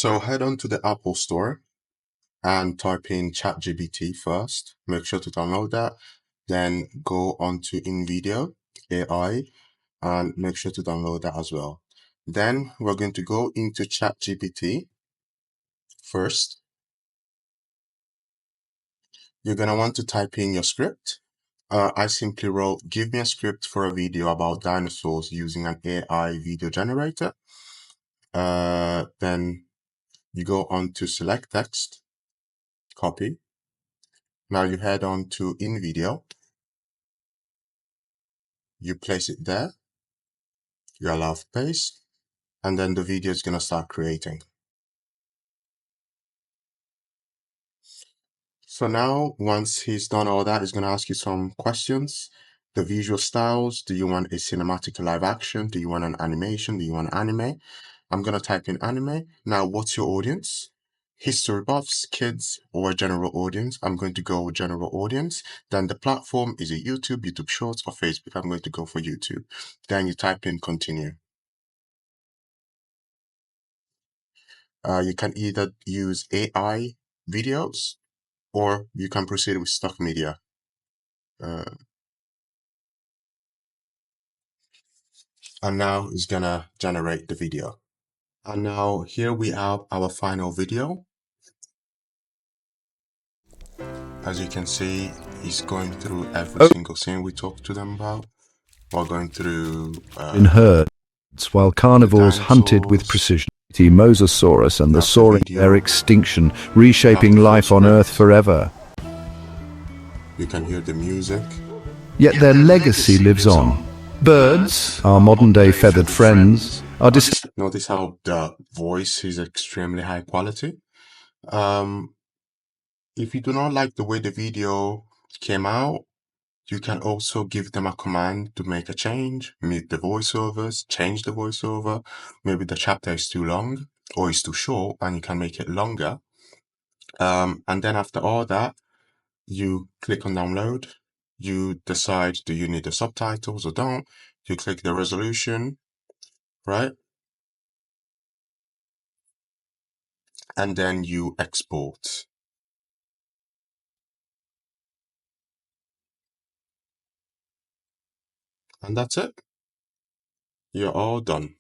So head on to the Apple Store and type in ChatGPT first. Make sure to download that. Then go on to InVideo AI and make sure to download that as well. Then we're going to go into ChatGPT first. You're going to want to type in your script. I simply wrote, give me a script for a video about dinosaurs using an AI video generator. Then you go on to select text, copy. Now you head on to InVideo. You place it there. You allow paste, and then the video is going to start creating. So now, once he's done all that, he's going to ask you some questions. The visual styles, do you want a cinematic live action? Do you want an animation? Do you want anime? I'm going to type in anime. Now, what's your audience? History buffs, kids, or a general audience? I'm going to go with general audience. Then the platform is a YouTube Shorts, or Facebook. I'm going to go for YouTube. Then you type in continue. You can either use AI videos or you can proceed with stock media. And now it's gonna generate the video. And now here we have our final video. As you can see, he's going through every single scene we talked to them about. We're going through in herds, while carnivores hunted with precision. The Mosasaurus and the soaring their extinction, reshaping life on Earth forever. You can hear the music. Yet their legacy lives on. Birds, our modern-day feathered friends, are Notice how the voice is extremely high quality. If you do not like the way the video came out, you can also give them a command to make a change, mute the voiceovers, change the voiceover. Maybe the chapter is too long or is too short and you can make it longer. And then after all that, you click on download. You decide, do you need the subtitles or don't? You click the resolution, right? And then you export. And that's it. You're all done.